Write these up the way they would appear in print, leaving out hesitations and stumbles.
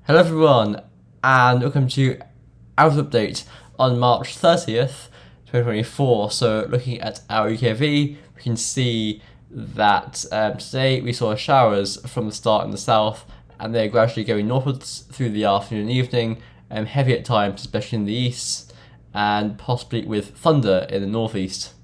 Hello everyone, and welcome to our update on March 30th, 2024. So looking at our UKV, we can see that today we saw showers from the start in the south, and they're gradually going northwards through the afternoon and evening, heavy at times, especially in the east, and possibly with thunder in the northeast.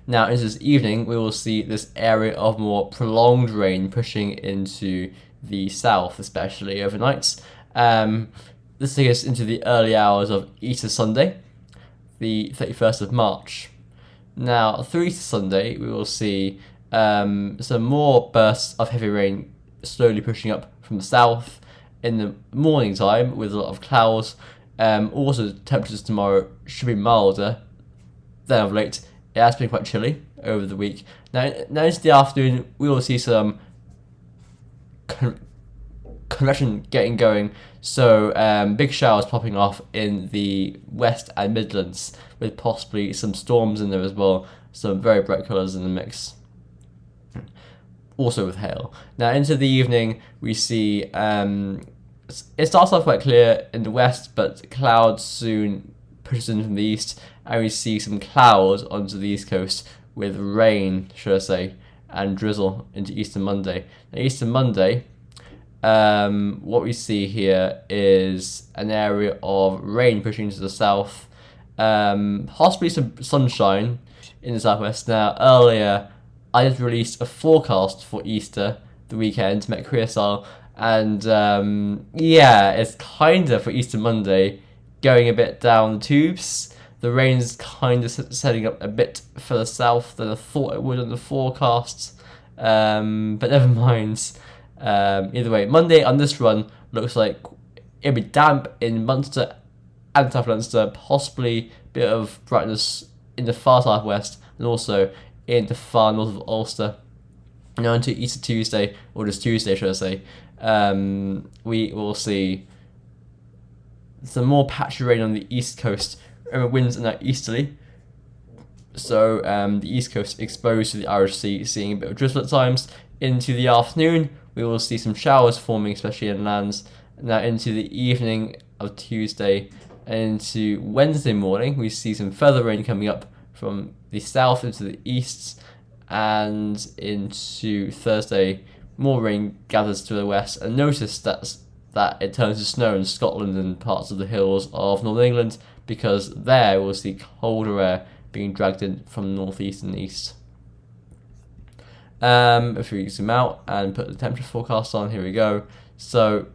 Now into this evening, we will see this area of more prolonged rain pushing into the south, especially overnight. This takes us into the early hours of Easter Sunday, the 31st of March. Now, through Easter Sunday, we will see some more bursts of heavy rain slowly pushing up from the south in the morning time with a lot of clouds. Also, temperatures tomorrow should be milder than of late. It has been quite chilly over the week. Now into the afternoon, we will see some convection getting going, so big showers popping off in the west and midlands, with possibly some storms in there as well, some very bright colours in the mix, also with hail. Now into the evening, we see it starts off quite clear in the west, but clouds soon pushes in from the east, and we see some clouds onto the east coast with rain, should I say, and drizzle into Easter Monday. Now Easter Monday, what we see here is an area of rain pushing to the south, possibly some sunshine in the southwest. Now earlier I just released a forecast for Easter, the weekend, Met Korea style, and yeah, it's kind of for Easter Monday going a bit down the tubes. The rain's kind of setting up a bit further south than I thought it would on the forecast, but never mind. Either way, Monday on this run looks like it'll be damp in Munster and South Leinster, possibly a bit of brightness in the far southwest and also in the far north of Ulster. Now into Easter Tuesday, or just Tuesday should I say, we will see some more patchy rain on the east coast. Remember, winds are now easterly, so the east coast exposed to the Irish Sea, seeing a bit of drizzle at times. Into the afternoon, we will see some showers forming, especially in lands. Now into the evening of Tuesday and into Wednesday morning, we see some further rain coming up from the south into the east, and into Thursday, more rain gathers to the west. And notice that it turns to snow in Scotland and parts of the hills of Northern England, because there we'll see colder air being dragged in from the northeast and east. If we zoom out and put the temperature forecast on, here we go. So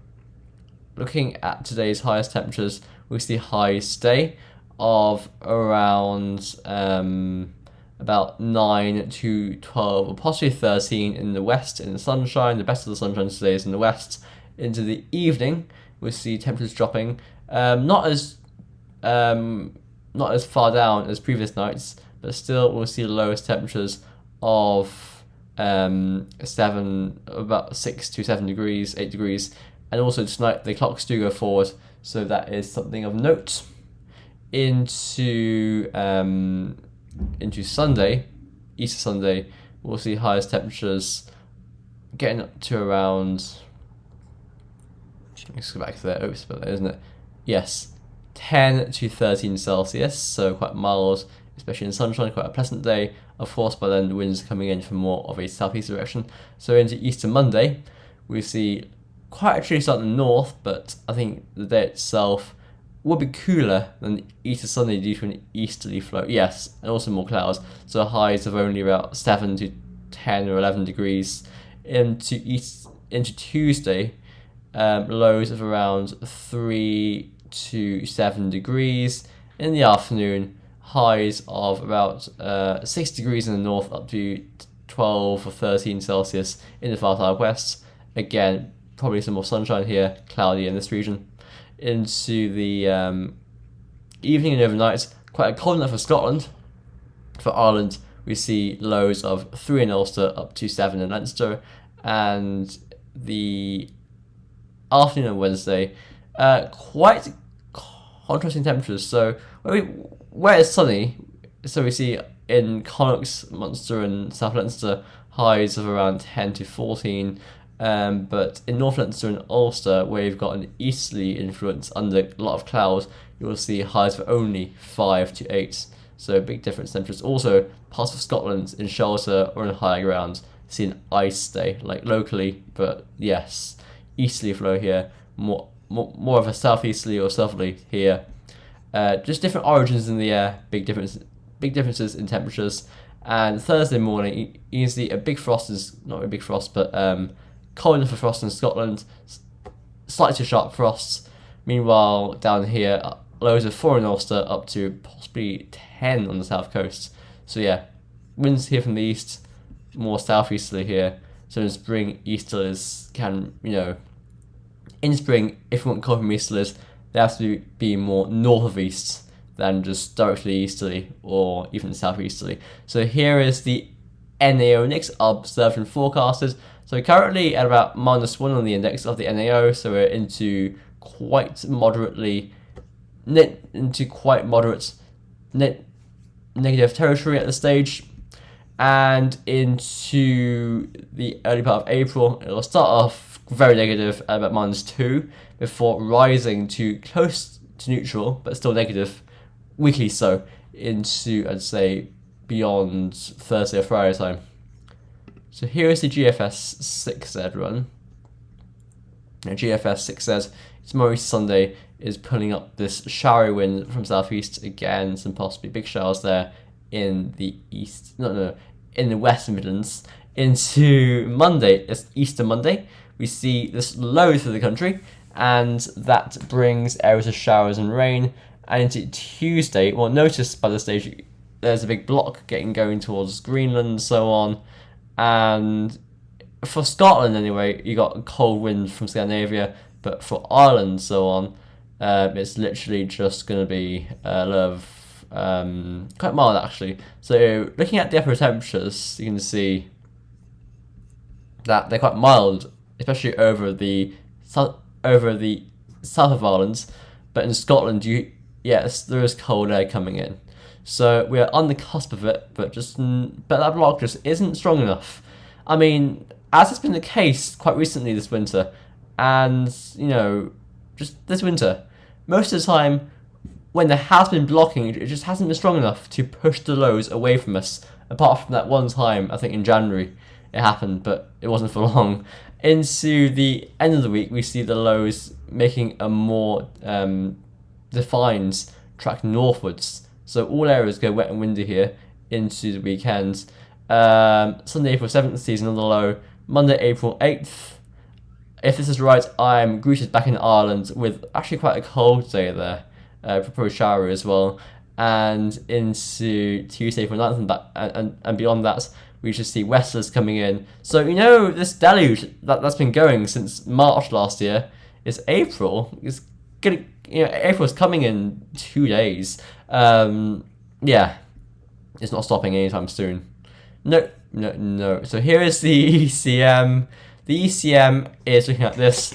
looking at today's highest temperatures, we see highs today of around about 9 to 12 or possibly 13 in the west in the sunshine. The best of the sunshine today is in the west. Into the evening, we see temperatures dropping, not as far down as previous nights, but still we'll see the lowest temperatures of about 6 to 7 degrees, 8 degrees, and also tonight the clocks do go forward, so that is something of note. Into Sunday, Easter Sunday, we'll see highest temperatures getting up to around, let's go back to there, isn't it? Yes, 10 to 13 Celsius, so quite mild, especially in sunshine, quite a pleasant day. Of course, by then the winds coming in from more of a southeast direction. So into Easter Monday, we see quite a chilly start in the north, but I think the day itself will be cooler than Easter Sunday due to an easterly flow. Yes, and also more clouds. So highs of only about 7 to 10 or 11 degrees. Into Tuesday, lows of around 3 to 7 degrees. In the afternoon, highs of about 6 degrees in the north, up to 12 or 13 Celsius in the far southwest. Again, probably some more sunshine here, cloudy in this region. Into the evening and overnight, quite a cold night for Scotland. For Ireland, we see lows of 3 in Ulster, up to 7 in Leinster. And the afternoon on Wednesday, quite contrasting temperatures. So where it's sunny, so we see in Connacht, Munster and South Leinster highs of around 10 to 14, But in North Ulster and Ulster, where you've got an easterly influence under a lot of clouds, you'll see highs of only 5 to 8. So big difference in temperatures. Also, parts of Scotland in shelter or in higher ground see an ice day, like locally, but yes, easterly flow here, more of a southeasterly or southerly here. Just different origins in the air, big differences in temperatures. And Thursday morning, you can see a big frost is not a big frost, but cold enough for frost in Scotland, slightly too sharp frosts. Meanwhile, down here, lows of 4 in Ulster up to possibly 10 on the south coast. So yeah, winds here from the east, more southeasterly here. So in spring, easterlies can, in spring, if you want cold from easterlies, they have to be more north of east than just directly easterly or even southeasterly. So here is the NAO index observed and forecasted. So currently at about -1 on the index of the NAO, so we're into quite moderate negative territory at this stage. And into the early part of April, it'll start off very negative at about -2 before rising to close to neutral, but still negative, weekly so, into, I'd say, beyond Thursday or Friday time. So here is the GFS 6Z run. Now GFS 6Z, tomorrow Sunday, is pulling up this showery wind from southeast again, some possibly big showers there in the east, in the western Midlands. Into Monday, it's Easter Monday, we see this low through the country, and that brings areas of showers and rain. And into Tuesday, well, notice by this stage, there's a big block going towards Greenland and so on. And for Scotland anyway, you got a cold wind from Scandinavia, but for Ireland and so on, it's literally just going to be quite mild actually. So looking at the upper temperatures, you can see that they're quite mild, especially over the south of Ireland. But in Scotland, yes, there is cold air coming in. So we're on the cusp of it, but that block just isn't strong enough. I mean, as has been the case quite recently this winter, and just this winter, most of the time when there has been blocking, it just hasn't been strong enough to push the lows away from us. Apart from that one time, I think in January, it happened, but it wasn't for long. Into the end of the week, we see the lows making a more defined track northwards. So all areas go wet and windy here into the weekend. Sunday, April 7th, sees another low. Monday, April 8th. If this is right, I'm greeted back in Ireland with actually quite a cold day there. Probably showery as well. And into Tuesday, April 9th and beyond that, we should see westers coming in. So, this deluge that's been going since March last year is April. April's coming in 2 days. It's not stopping anytime soon. No. So here is the ECM. The ECM is looking at this.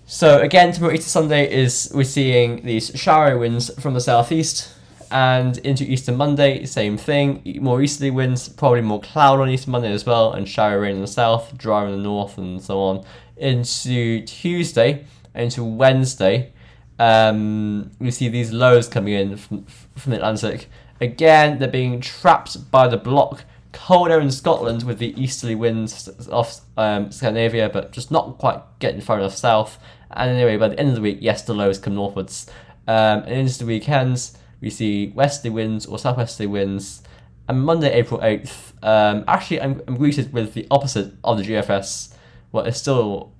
So again, tomorrow Easter Sunday we're seeing these showery winds from the southeast, and into Easter Monday, same thing. More easterly winds, probably more cloud on Easter Monday as well, and showery rain in the south, Drier in the north, and so on. Into Tuesday, into Wednesday, we see these lows coming in from the Atlantic. Again, they're being trapped by the block. Cold air in Scotland with the easterly winds off Scandinavia, but just not quite getting far enough south. And anyway, by the end of the week, yes, the lows come northwards. And into the weekends, we see westerly winds or southwesterly winds. And Monday, April 8th, actually, I'm greeted with the opposite of the GFS. Well, it's still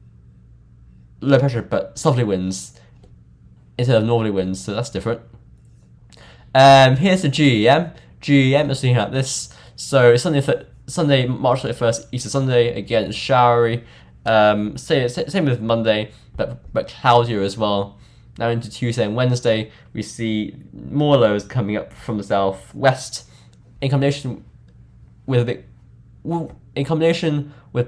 low pressure, but southerly winds instead of northerly winds, so that's different. Here's the GEM. GEM is looking at this. So Sunday, March 31st, Easter Sunday, again, it's showery. Same with Monday, but cloudier as well. Now into Tuesday and Wednesday, we see more lows coming up from the southwest in combination with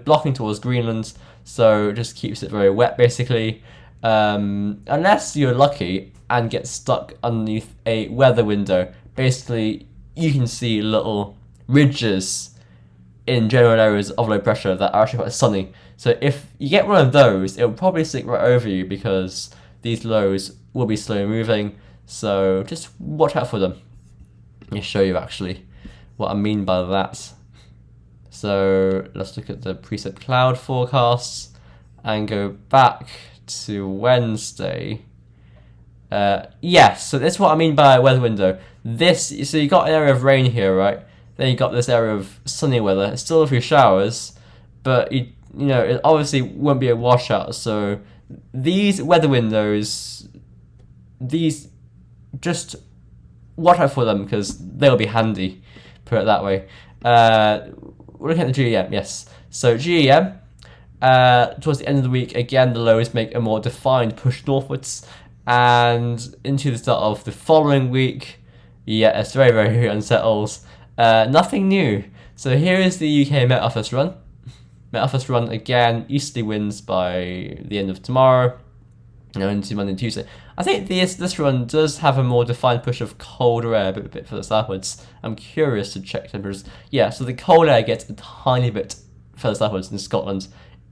blocking towards Greenland. So it just keeps it very wet, basically. Unless you're lucky and get stuck underneath a weather window, basically you can see little ridges in general areas of low pressure that are actually quite sunny. So if you get one of those, it will probably sink right over you because these lows will be slow moving. So just watch out for them. Let me show you actually what I mean by that. So let's look at the preset cloud forecasts and go back to Wednesday. Yes, so that's what I mean by weather window. So you got an area of rain here, right? Then you got this area of sunny weather. It's still a few showers, but you know it obviously won't be a washout. So these weather windows, these just watch out for them because they'll be handy. Put it that way. We're looking at the GEM, yes. So GEM, towards the end of the week, again the lows make a more defined push northwards, and into the start of the following week, yeah, it's very, very unsettled. Nothing new. So here is the UK Met Office run. Met Office run again, easterly winds by the end of tomorrow, into Monday and Tuesday. I think this run does have a more defined push of colder air, a bit further southwards. I'm curious to check temperatures. Yeah, so the cold air gets a tiny bit further southwards in Scotland.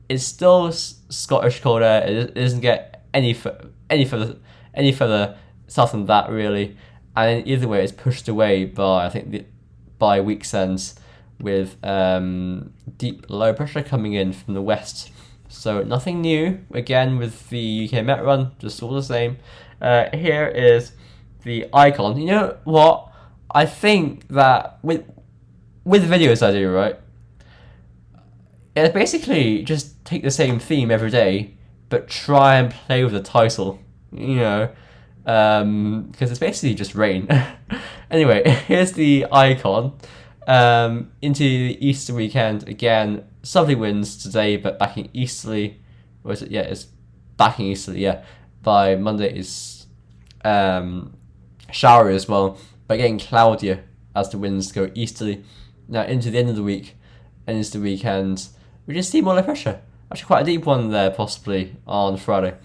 It's still Scottish cold air. It doesn't get any further south than that really. And either way, it's pushed away by by week's end with deep low pressure coming in from the west. So nothing new, again, with the UK Met run, just all the same. Here is the icon. You know what? I think that with the videos I do, right, it's basically just take the same theme every day, but try and play with the title, because it's basically just rain. Anyway, here's the icon. Into the Easter weekend, again, southerly winds today, but backing easterly. Or is it? Yeah, it's backing easterly, yeah. By Monday is showery as well, but getting cloudier as the winds go easterly. Now into the end of the week and into the weekend, we just see more low pressure. Actually quite a deep one there possibly on Friday.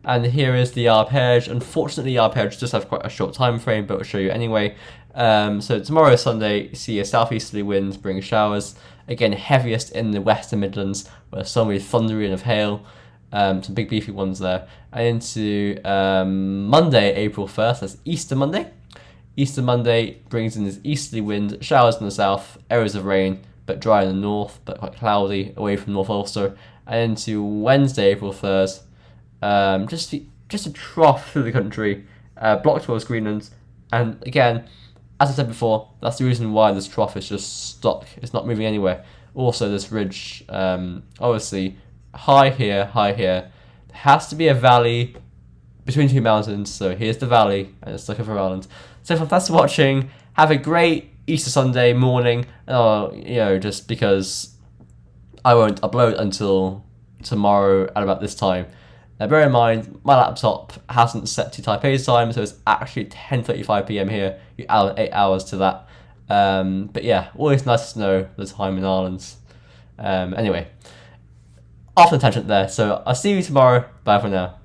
And here is the arpege. Unfortunately, the arpege does have quite a short time frame, but I'll show you anyway. So tomorrow, Sunday, see a southeasterly wind bring showers. Again, heaviest in the western Midlands, where there's so many thundery and of hail. Some big beefy ones there. And into Monday, April 1st, that's Easter Monday. Easter Monday brings in this easterly wind, showers in the south, areas of rain, but dry in the north, but quite cloudy away from North Ulster. And into Wednesday, April 3rd, just a trough through the country, blocked towards Greenland. And again, as I said before, that's the reason why this trough is just stuck. It's not moving anywhere. Also, this ridge, obviously, high here. There has to be a valley between two mountains. So here's the valley, and it's stuck over Ireland. So thanks for watching. Have a great Easter Sunday morning. Just because I won't upload until tomorrow at about this time. Now bear in mind, my laptop hasn't set to Type A's time, so it's actually 10:35 PM here. You add 8 hours to that. But yeah, always nice to know the time in Ireland. Anyway, off the tangent there, so I'll see you tomorrow. Bye for now.